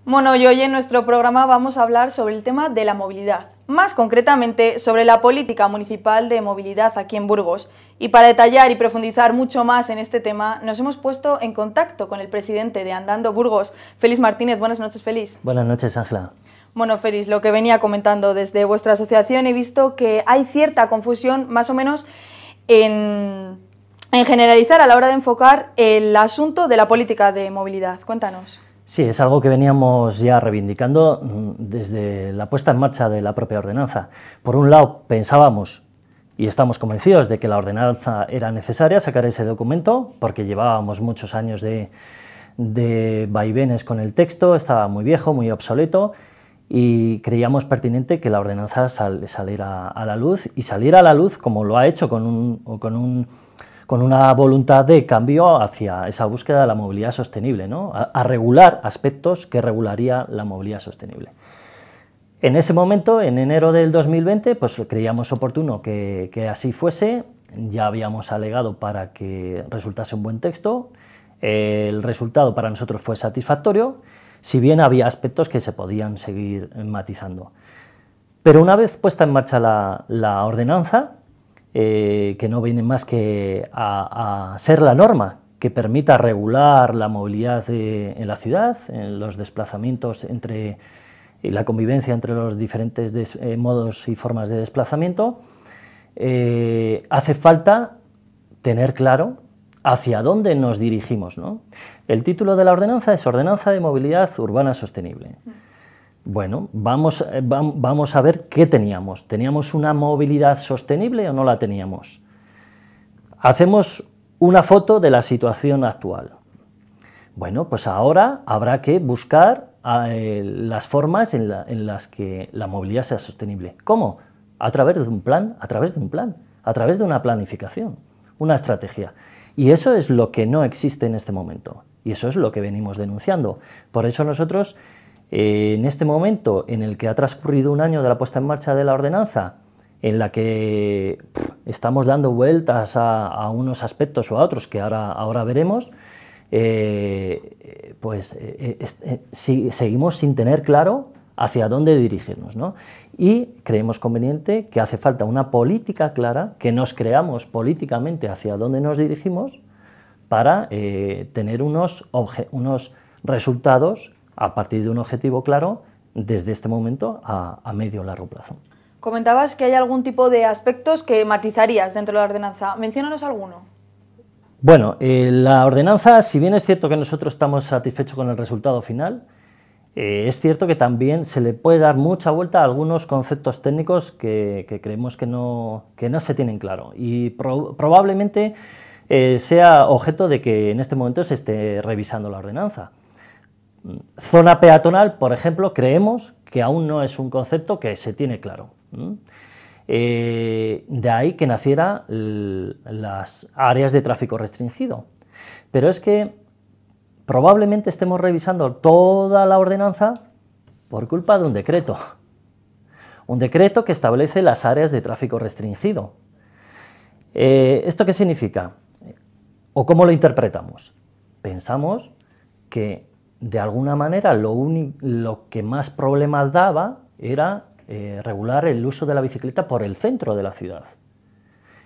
Bueno, y hoy en nuestro programa vamos a hablar sobre el tema de la movilidad, más concretamente sobre la política municipal de movilidad aquí en Burgos. Y para detallar y profundizar mucho más en este tema, nos hemos puesto en contacto con el presidente de Andando Burgos, Félix Martínez. Buenas noches, Félix. Buenas noches, Ángela. Bueno, Félix, lo que venía comentando desde vuestra asociación, he visto que hay cierta confusión más o menos en generalizar a la hora de enfocar el asunto de la política de movilidad. Cuéntanos. Sí, es algo que veníamos ya reivindicando desde la puesta en marcha de la propia ordenanza. Por un lado, pensábamos y estamos convencidos de que la ordenanza era necesaria sacar ese documento, porque llevábamos muchos años de vaivenes con el texto, estaba muy viejo, muy obsoleto, y creíamos pertinente que la ordenanza saliera a la luz, y saliera a la luz como lo ha hecho con una voluntad de cambio hacia esa búsqueda de la movilidad sostenible, ¿no? A regular aspectos que regularía la movilidad sostenible. En ese momento, en enero del 2020, pues creíamos oportuno que así fuese. Ya habíamos alegado para que resultase un buen texto. El resultado para nosotros fue satisfactorio, si bien había aspectos que se podían seguir matizando. Pero una vez puesta en marcha la ordenanza, que no viene más que a ser la norma que permita regular la movilidad en la ciudad, en los desplazamientos y la convivencia entre los diferentes modos y formas de desplazamiento, hace falta tener claro hacia dónde nos dirigimos, ¿no? El título de la ordenanza es Ordenanza de Movilidad Urbana Sostenible. Bueno, vamos a ver qué teníamos. ¿Teníamos una movilidad sostenible o no la teníamos? Hacemos una foto de la situación actual. Bueno, pues ahora habrá que buscar las formas en las que la movilidad sea sostenible. ¿Cómo? A través de un plan, a través de una planificación, una estrategia. Y eso es lo que no existe en este momento. Y eso es lo que venimos denunciando. Por eso nosotros, en este momento en el que ha transcurrido un año de la puesta en marcha de la ordenanza, en la que estamos dando vueltas a unos aspectos o a otros que ahora veremos, seguimos sin tener claro hacia dónde dirigirnos, ¿no? Y creemos conveniente que hace falta una política clara, que nos creamos políticamente hacia dónde nos dirigimos para tener unos resultados a partir de un objetivo claro desde este momento a medio o largo plazo. Comentabas que hay algún tipo de aspectos que matizarías dentro de la ordenanza. Menciónanos alguno. Bueno, la ordenanza, si bien es cierto que nosotros estamos satisfechos con el resultado final, es cierto que también se le puede dar mucha vuelta a algunos conceptos técnicos que creemos que no se tienen claro, y probablemente sea objeto de que en este momento se esté revisando la ordenanza. Zona peatonal, por ejemplo, creemos que aún no es un concepto que se tiene claro. De ahí que naciera las áreas de tráfico restringido. Pero es que probablemente estemos revisando toda la ordenanza por culpa de un decreto. Un decreto que establece las áreas de tráfico restringido. ¿Esto qué significa? ¿O cómo lo interpretamos? Pensamos que de alguna manera lo que más problemas daba era regular el uso de la bicicleta por el centro de la ciudad.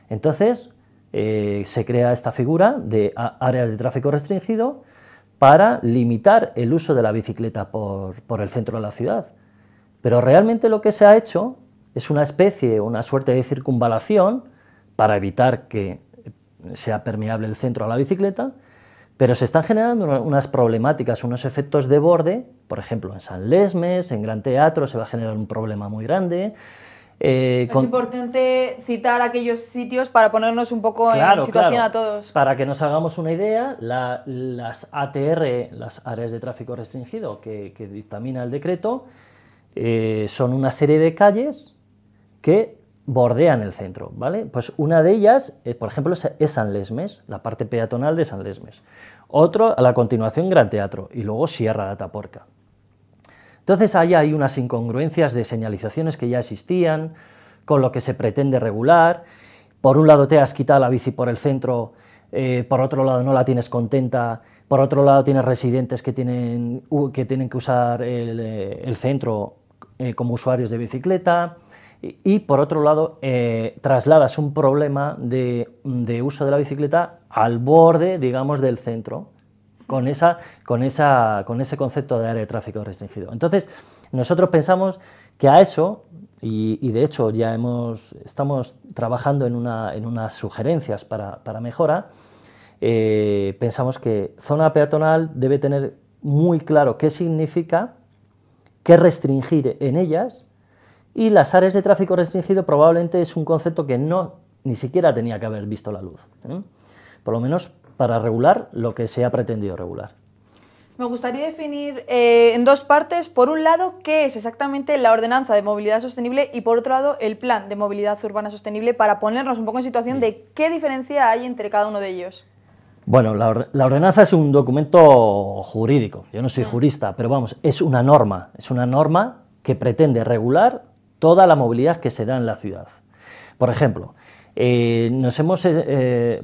Entonces se crea esta figura de áreas de tráfico restringido para limitar el uso de la bicicleta por el centro de la ciudad. Pero realmente lo que se ha hecho es una suerte de circunvalación para evitar que sea permeable el centro a la bicicleta, pero se están generando unas problemáticas, unos efectos de borde. Por ejemplo, en San Lesmes, en Gran Teatro, se va a generar un problema muy grande. Es importante citar aquellos sitios para ponernos un poco en situación a todos. Para que nos hagamos una idea, las ATR, las áreas de tráfico restringido que dictamina el decreto, son una serie de calles que bordean el centro, ¿vale? Pues una de ellas, por ejemplo, es San Lesmes, la parte peatonal de San Lesmes. Otro, a la continuación, Gran Teatro, y luego Sierra de Atapuerca. Entonces ahí hay unas incongruencias de señalizaciones que ya existían, con lo que se pretende regular. Por un lado te has quitado la bici por el centro, por otro lado no la tienes contenta, Por otro lado, tienes residentes que tienen que usar el centro como usuarios de bicicleta. Y por otro lado, trasladas un problema de uso de la bicicleta al borde, digamos, del centro, con ese concepto de área de tráfico restringido. Entonces, nosotros pensamos que a eso, y de hecho ya estamos trabajando en unas sugerencias para mejora, pensamos que zona peatonal debe tener muy claro qué significa, qué restringir en ellas, y las áreas de tráfico restringido probablemente es un concepto que ni siquiera tenía que haber visto la luz, por lo menos para regular lo que se ha pretendido regular. Me gustaría definir en dos partes, por un lado, qué es exactamente la ordenanza de movilidad sostenible y por otro lado, el plan de movilidad urbana sostenible, para ponernos un poco en situación de qué diferencia hay entre cada uno de ellos. Bueno, la ordenanza es un documento jurídico, yo no soy jurista, pero vamos, es una norma que pretende regular toda la movilidad que se da en la ciudad. Por ejemplo, nos hemos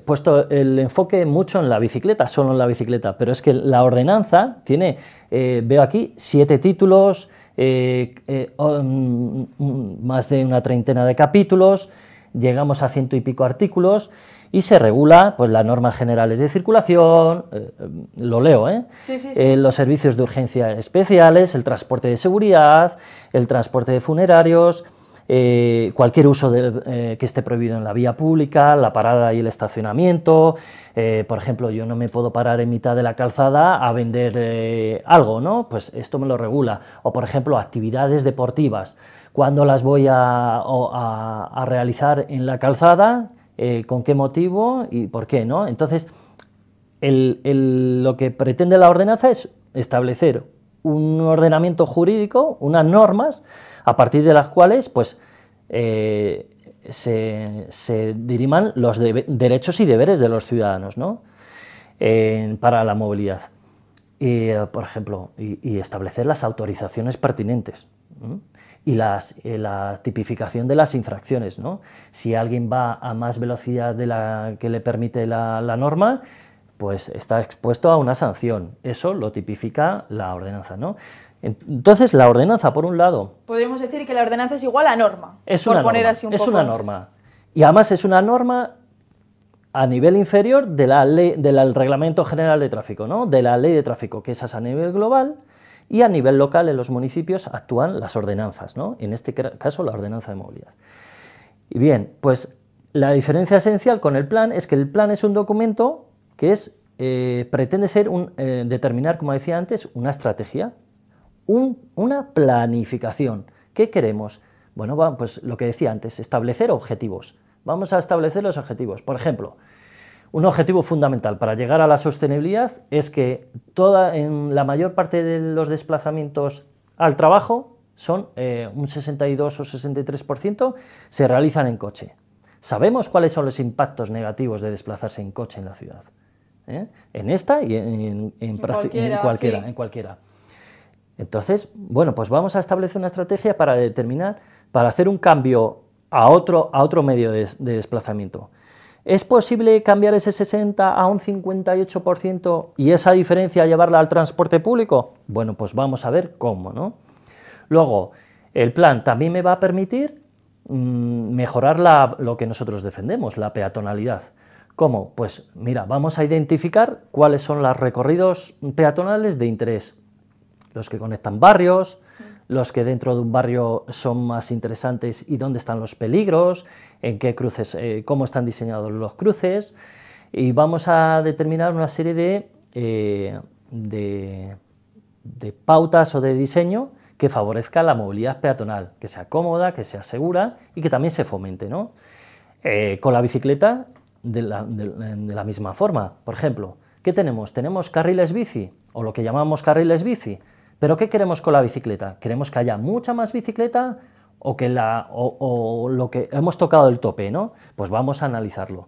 puesto el enfoque mucho en la bicicleta, solo en la bicicleta, pero es que la ordenanza tiene, veo aquí, 7 títulos, más de una treintena de capítulos, llegamos a 100 y pico artículos, y se regula pues, las normas generales de circulación, lo leo, sí, sí, sí. Los servicios de urgencia especiales, el transporte de seguridad, el transporte de funerarios, cualquier uso que esté prohibido en la vía pública, la parada y el estacionamiento. Por ejemplo, yo no me puedo parar en mitad de la calzada a vender algo, ¿no? Pues esto me lo regula. O, por ejemplo, actividades deportivas. ¿Cuándo las voy a realizar en la calzada? ¿Con qué motivo y por qué, ¿no? Entonces, lo que pretende la ordenanza es establecer un ordenamiento jurídico, unas normas, a partir de las cuales pues, se diriman los derechos y deberes de los ciudadanos, ¿no? Para la movilidad. Por ejemplo, y establecer las autorizaciones pertinentes, ¿no? Y la tipificación de las infracciones, ¿no? Si alguien va a más velocidad de la que le permite la norma, pues está expuesto a una sanción. Eso lo tipifica la ordenanza, ¿no? Entonces, la ordenanza, por un lado... Podríamos decir que la ordenanza es igual a norma. Es una norma. Y además es una norma a nivel inferior de la ley, del Reglamento General de Tráfico, ¿no? De la Ley de Tráfico, que esa es a nivel global, y a nivel local en los municipios actúan las ordenanzas, ¿no? En este caso la ordenanza de movilidad. Y bien, pues la diferencia esencial con el plan es que el plan es un documento que pretende ser determinar, como decía antes, una estrategia, una planificación. ¿Qué queremos? Bueno, pues lo que decía antes, establecer objetivos. Vamos a establecer los objetivos. Por ejemplo, un objetivo fundamental para llegar a la sostenibilidad es que en la mayor parte de los desplazamientos al trabajo son un 62 o 63% se realizan en coche. Sabemos cuáles son los impactos negativos de desplazarse en coche en la ciudad. En esta y en cualquiera. Entonces, bueno, pues vamos a establecer una estrategia para hacer un cambio a otro medio de desplazamiento. ¿Es posible cambiar ese 60 a un 58% y esa diferencia llevarla al transporte público? Bueno, pues vamos a ver cómo, ¿no? Luego, el plan también me va a permitir mejorar lo que nosotros defendemos, la peatonalidad. ¿Cómo? Pues mira, vamos a identificar cuáles son los recorridos peatonales de interés. Los que conectan barrios, los que dentro de un barrio son más interesantes y dónde están los peligros, en qué cruces, cómo están diseñados los cruces, y vamos a determinar una serie de pautas o de diseño que favorezca la movilidad peatonal, que sea cómoda, que sea segura y que también se fomente, ¿no? Con la bicicleta de la misma forma. Por ejemplo, ¿qué tenemos? Tenemos carriles bici, o lo que llamamos carriles bici. ¿Pero qué queremos con la bicicleta? ¿Queremos que haya mucha más bicicleta o lo que hemos tocado el tope, ¿no? Pues vamos a analizarlo.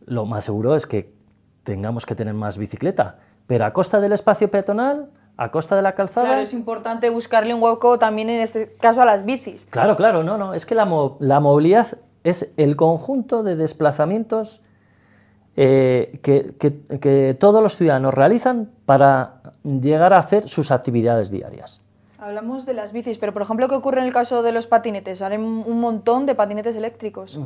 Lo más seguro es que tengamos que tener más bicicleta, pero a costa del espacio peatonal, a costa de la calzada... Claro, es importante buscarle un hueco también en este caso a las bicis. Claro, no, es que la movilidad es el conjunto de desplazamientos que todos los ciudadanos realizan para llegar a hacer sus actividades diarias. Hablamos de las bicis, pero por ejemplo, ¿qué ocurre en el caso de los patinetes? Haré un montón de patinetes eléctricos.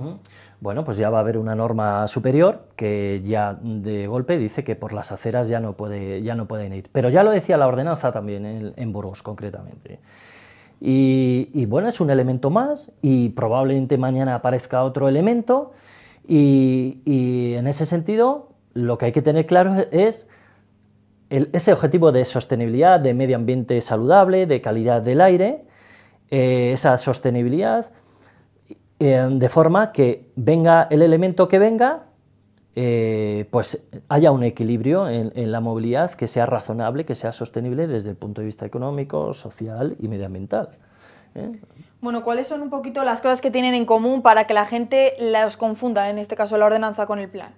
Bueno, pues ya va a haber una norma superior que ya de golpe dice que por las aceras ya no pueden ir. Pero ya lo decía la ordenanza también en Burgos, concretamente. Y bueno, es un elemento más y probablemente mañana aparezca otro elemento y en ese sentido lo que hay que tener claro es ese objetivo de sostenibilidad, de medio ambiente saludable, de calidad del aire, esa sostenibilidad, de forma que venga el elemento que venga, pues haya un equilibrio en la movilidad que sea razonable, que sea sostenible desde el punto de vista económico, social y medioambiental. Bueno, ¿cuáles son un poquito las cosas que tienen en común para que la gente los confunda, en este caso la ordenanza con el plan?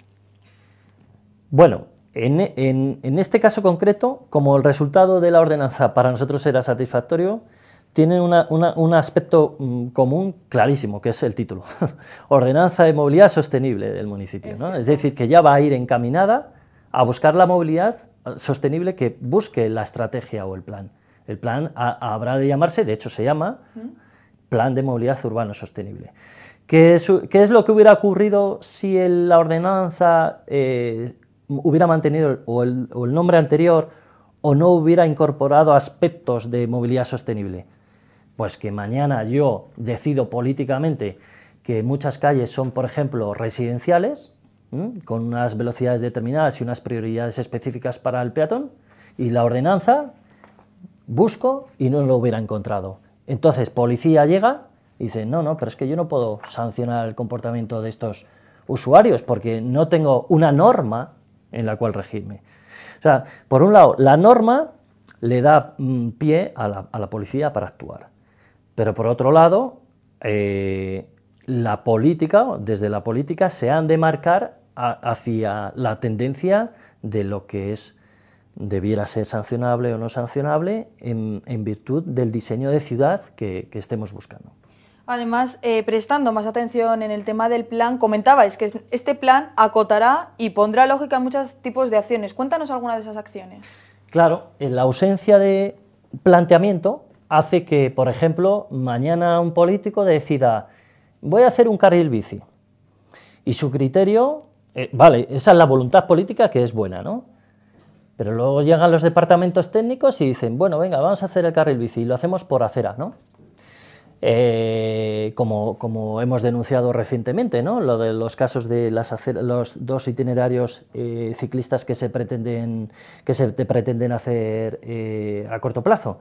Bueno, en este caso concreto, como el resultado de la ordenanza para nosotros era satisfactorio, tiene un aspecto común clarísimo, que es el título. Ordenanza de movilidad sostenible del municipio, ¿no? Es decir, que ya va a ir encaminada a buscar la movilidad sostenible que busque la estrategia o el plan. El plan habrá de llamarse, de hecho se llama, Plan de Movilidad Urbano Sostenible. ¿Qué es lo que hubiera ocurrido si la ordenanza hubiera mantenido el nombre anterior o no hubiera incorporado aspectos de movilidad sostenible? Pues que mañana yo decido políticamente que muchas calles son, por ejemplo, residenciales, con unas velocidades determinadas y unas prioridades específicas para el peatón, y la ordenanza busco y no lo hubiera encontrado. Entonces, policía llega y dice, no, pero es que yo no puedo sancionar el comportamiento de estos usuarios porque no tengo una norma en la cual regirme. O sea, por un lado, la norma le da pie a la policía para actuar, pero por otro lado, la política, desde la política, se han de marcar hacia la tendencia de lo que debiera ser sancionable o no sancionable en virtud del diseño de ciudad que estemos buscando. Además, prestando más atención en el tema del plan, comentabais que este plan acotará y pondrá lógica en muchos tipos de acciones. Cuéntanos alguna de esas acciones. Claro, en la ausencia de planteamiento hace que, por ejemplo, mañana un político decida voy a hacer un carril bici y su criterio, vale, esa es la voluntad política que es buena, ¿no? Pero luego llegan los departamentos técnicos y dicen, bueno, venga, vamos a hacer el carril bici y lo hacemos por acera, ¿no? Como hemos denunciado recientemente, ¿no? Lo de los casos de los dos itinerarios ciclistas que se pretenden hacer a corto plazo.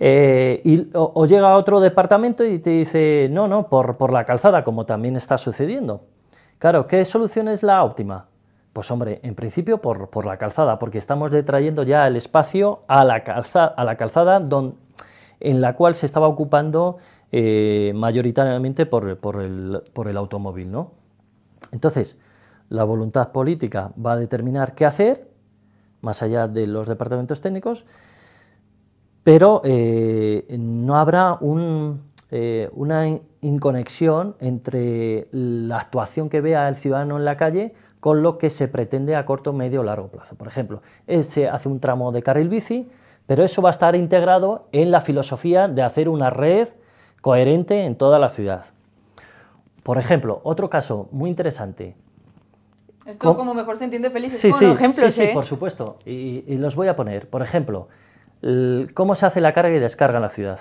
O llega otro departamento y te dice, no, por la calzada, como también está sucediendo. Claro, ¿qué solución es la óptima? Pues hombre, en principio por la calzada, porque estamos detrayendo ya el espacio a la calzada en la cual se estaba ocupando mayoritariamente por el automóvil, ¿no? Entonces, la voluntad política va a determinar qué hacer, más allá de los departamentos técnicos, pero no habrá una inconexión entre la actuación que vea el ciudadano en la calle con lo que se pretende a corto, medio o largo plazo. Por ejemplo, se hace un tramo de carril bici, pero eso va a estar integrado en la filosofía de hacer una red coherente en toda la ciudad. Por ejemplo, otro caso muy interesante. Esto como mejor se entiende, Félix, sí, es como ejemplos, sí, por supuesto, y los voy a poner. Por ejemplo, cómo se hace la carga y descarga en la ciudad.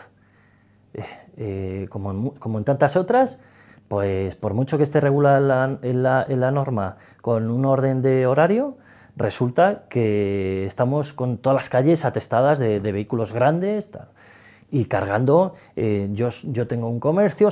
Como en tantas otras, pues por mucho que esté regulada en la norma con un orden de horario, resulta que estamos con todas las calles atestadas de vehículos grandes y cargando. Yo tengo un comercio,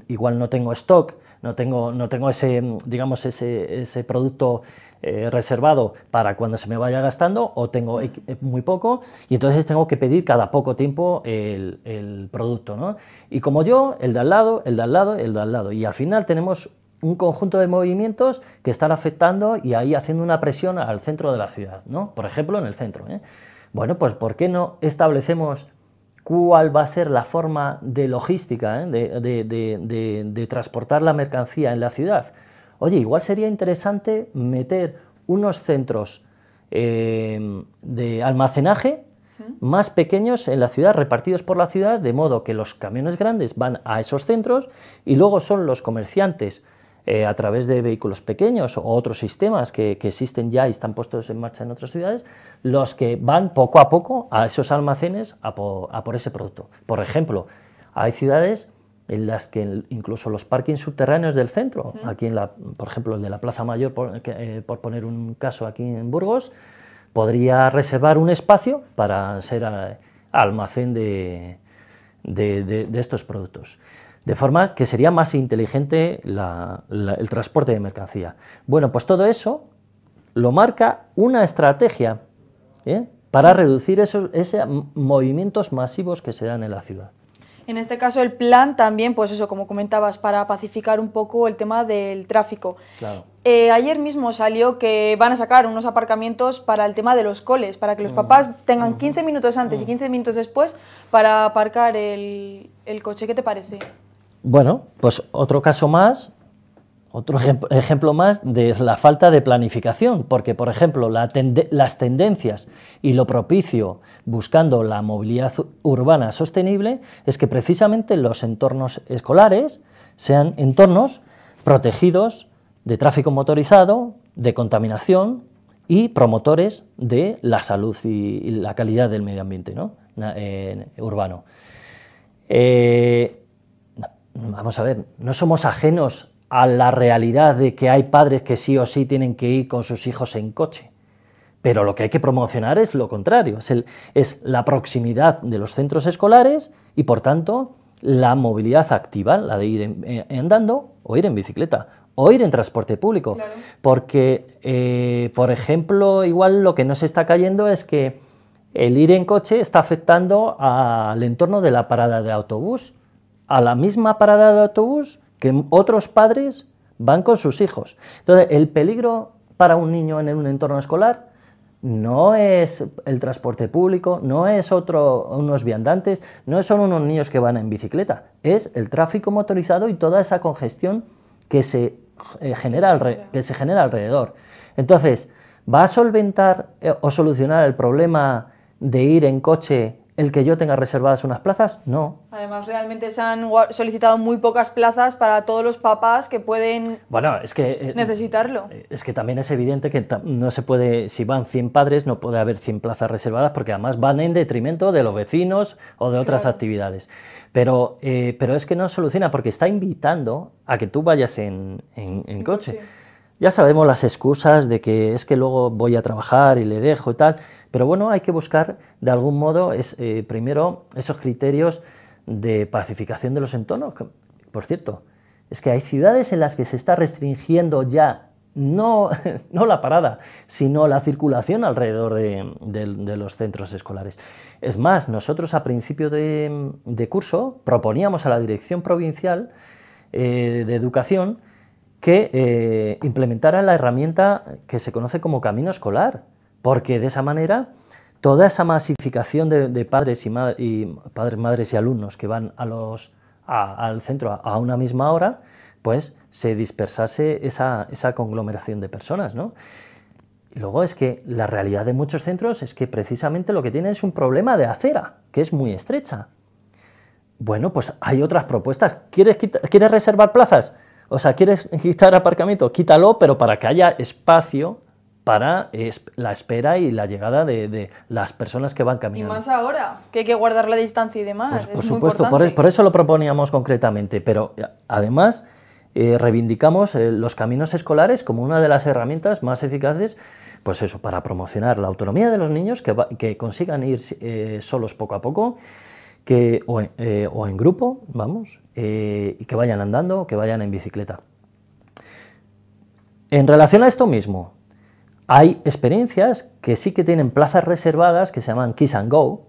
igual no tengo stock, no tengo ese producto reservado para cuando se me vaya gastando, o tengo muy poco, y entonces tengo que pedir cada poco tiempo el producto, ¿no? Y como yo, el de al lado, el de al lado, el de al lado, y al final tenemos un conjunto de movimientos que están afectando y ahí haciendo una presión al centro de la ciudad, ¿no? Por ejemplo, en el centro, ¿eh? Bueno, pues ¿por qué no establecemos cuál va a ser la forma de logística, de transportar la mercancía en la ciudad? oye, igual sería interesante meter unos centros de almacenaje más pequeños en la ciudad, repartidos por la ciudad, de modo que los camiones grandes van a esos centros y luego son los comerciantes a través de vehículos pequeños o otros sistemas que existen ya y están puestos en marcha en otras ciudades, los que van poco a poco a esos almacenes a por ese producto. Por ejemplo, hay ciudades en las que incluso los parkings subterráneos del centro, aquí por ejemplo el de la Plaza Mayor, por poner un caso aquí en Burgos, podría reservar un espacio para ser almacén de estos productos. De forma que sería más inteligente el transporte de mercancía. Bueno, pues todo eso lo marca una estrategia para reducir esos movimientos masivos que se dan en la ciudad. En este caso el plan también, pues eso, como comentabas, para pacificar un poco el tema del tráfico. Claro. Ayer mismo salió que van a sacar unos aparcamientos para el tema de los coles, para que los papás tengan 15 minutos antes y 15 minutos después para aparcar el coche. ¿Qué te parece? Bueno, pues otro caso más, otro ejemplo más de la falta de planificación, porque, por ejemplo, las tendencias y lo propicio buscando la movilidad urbana sostenible es que precisamente los entornos escolares sean entornos protegidos de tráfico motorizado, de contaminación y promotores de la salud y la calidad del medio ambiente, ¿no? Urbano. Vamos a ver, no somos ajenos a la realidad de que hay padres que sí o sí tienen que ir con sus hijos en coche, pero lo que hay que promocionar es lo contrario, es la proximidad de los centros escolares y, por tanto, la movilidad activa, la de ir andando o ir en bicicleta o ir en transporte público, claro. Porque, por ejemplo, igual lo que nos está cayendo es que el ir en coche está afectando al entorno de la parada de autobús, a la misma parada de autobús que otros padres van con sus hijos. Entonces, el peligro para un niño en un entorno escolar no es el transporte público, no es unos viandantes, no son unos niños que van en bicicleta, es el tráfico motorizado y toda esa congestión que se genera alrededor. Entonces, ¿va a solventar o solucionar el problema de ir en coche el que yo tenga reservadas unas plazas? No. Además, realmente se han solicitado muy pocas plazas para todos los papás que pueden necesitarlo. Es que también es evidente que no se puede, si van 100 padres, no puede haber 100 plazas reservadas porque además van en detrimento de los vecinos o de otras actividades. Pero es que no soluciona porque está invitando a que tú vayas en coche. Ya sabemos las excusas de que es que luego voy a trabajar y le dejo y tal, pero bueno, hay que buscar de algún modo primero esos criterios de pacificación de los entornos. Por cierto, es que hay ciudades en las que se está restringiendo ya no la parada, sino la circulación alrededor de los centros escolares. Es más, nosotros a principio de curso proponíamos a la Dirección Provincial de Educación que implementara la herramienta que se conoce como camino escolar, porque de esa manera toda esa masificación de padres, madres y alumnos que van al centro a una misma hora, pues se dispersase esa conglomeración de personas, ¿no? Y luego es que la realidad de muchos centros es que precisamente lo que tienen es un problema de acera, que es muy estrecha. Bueno, pues hay otras propuestas. ¿Quieres reservar plazas? O sea, ¿quieres quitar aparcamiento? Quítalo, pero para que haya espacio para la espera y la llegada de las personas que van caminando. Y más ahora, que hay que guardar la distancia y demás. Pues, por supuesto, por eso lo proponíamos concretamente, pero además reivindicamos los caminos escolares como una de las herramientas más eficaces, pues eso, para promocionar la autonomía de los niños, que consigan ir solos poco a poco, o en grupo, vamos, y que vayan andando, que vayan en bicicleta. En relación a esto mismo, hay experiencias que sí que tienen plazas reservadas que se llaman Kiss and Go,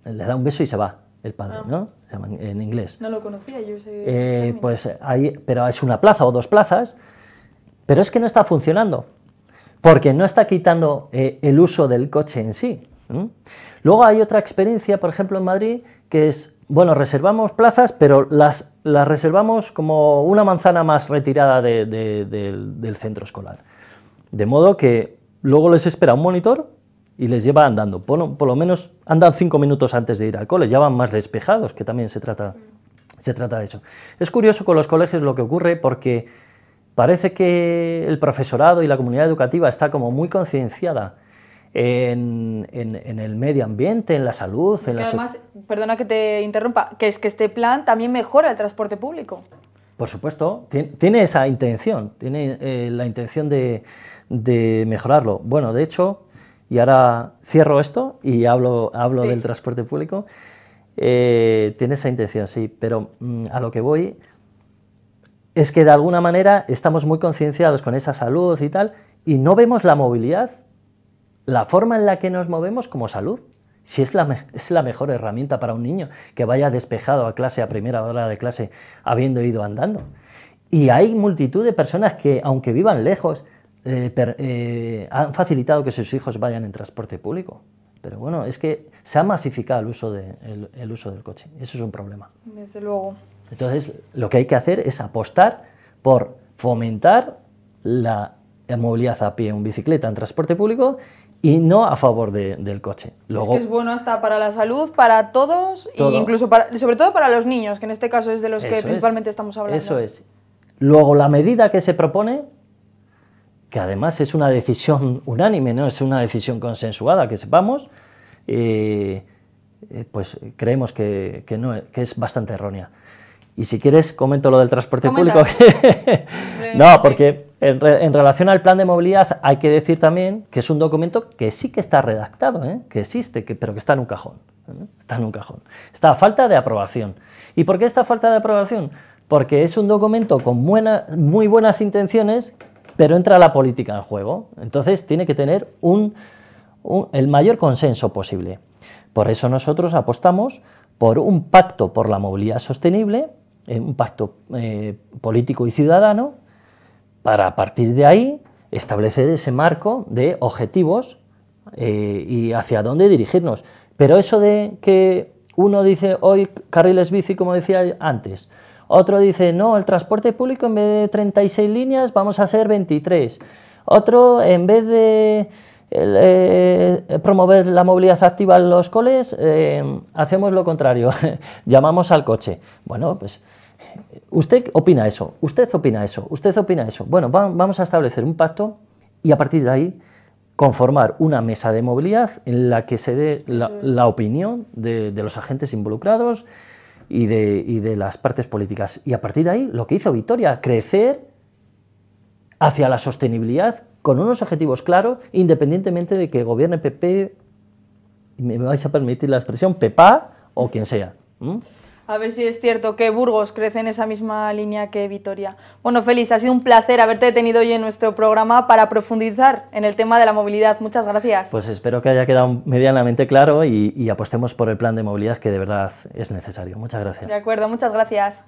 le da un beso y se va el padre, ¿no? Se llaman en inglés. No lo conocía yo ese pues pero es una plaza o dos plazas, pero es que no está funcionando, porque no está quitando el uso del coche en sí, Luego hay otra experiencia, por ejemplo, en Madrid, que es, bueno, reservamos plazas, pero las reservamos como una manzana más retirada del centro escolar. De modo que luego les espera un monitor y les lleva andando. Por lo menos andan 5 minutos antes de ir al cole, ya van más despejados, que también se trata de eso. Es curioso con los colegios lo que ocurre, porque parece que el profesorado y la comunidad educativa está como muy concienciada en el medio ambiente, en la salud. Es que además, perdona que te interrumpa, que es que este plan también mejora el transporte público. Por supuesto, tiene esa intención, tiene la intención de mejorarlo. Bueno, de hecho, y ahora cierro esto y hablo sí, del transporte público, tiene esa intención, sí, pero a lo que voy es que de alguna manera estamos muy concienciados con esa salud y tal, y no vemos la movilidad, la forma en la que nos movemos como salud. Si es la mejor herramienta para un niño, que vaya despejado a clase a primera hora de clase habiendo ido andando. Y hay multitud de personas que, aunque vivan lejos, han facilitado que sus hijos vayan en transporte público. Pero bueno, es que se ha masificado el uso del coche. Eso es un problema. Desde luego. Entonces, lo que hay que hacer es apostar por fomentar la movilidad a pie, en bicicleta, en transporte público, y no a favor del coche. Luego, es que es bueno hasta para la salud, para todos, e incluso sobre todo para los niños, que en este caso es de los que principalmente estamos hablando. Eso es. Luego, la medida que se propone, que además es una decisión unánime, no es una decisión consensuada, que sepamos, pues creemos que es bastante errónea. Y si quieres, comento lo del transporte público. No, porque en relación al plan de movilidad hay que decir también que es un documento que sí que está redactado, que existe, pero que está en un cajón. Está en un cajón. Está a falta de aprobación. ¿Y por qué está a falta de aprobación? Porque es un documento con muy buenas intenciones, pero entra la política en juego. Entonces tiene que tener el mayor consenso posible. Por eso nosotros apostamos por un pacto por la movilidad sostenible, un pacto político y ciudadano, para a partir de ahí establecer ese marco de objetivos y hacia dónde dirigirnos. Pero eso de que uno dice hoy carriles bici, como decía antes, otro dice no, el transporte público en vez de 36 líneas vamos a hacer 23, otro en vez de promover la movilidad activa en los coles, hacemos lo contrario, llamamos al coche. Bueno, pues usted opina eso, usted opina eso, usted opina eso. Bueno, vamos a establecer un pacto y a partir de ahí conformar una mesa de movilidad en la que se dé la opinión de los agentes involucrados y de las partes políticas. Y a partir de ahí, lo que hizo Vitoria, crecer hacia la sostenibilidad con unos objetivos claros, independientemente de que gobierne PP, me vais a permitir la expresión, PEPA o quien sea. A ver si es cierto que Burgos crece en esa misma línea que Vitoria. Bueno, Félix, ha sido un placer haberte tenido hoy en nuestro programa para profundizar en el tema de la movilidad. Muchas gracias. Pues espero que haya quedado medianamente claro y apostemos por el plan de movilidad, que de verdad es necesario. Muchas gracias. De acuerdo, muchas gracias.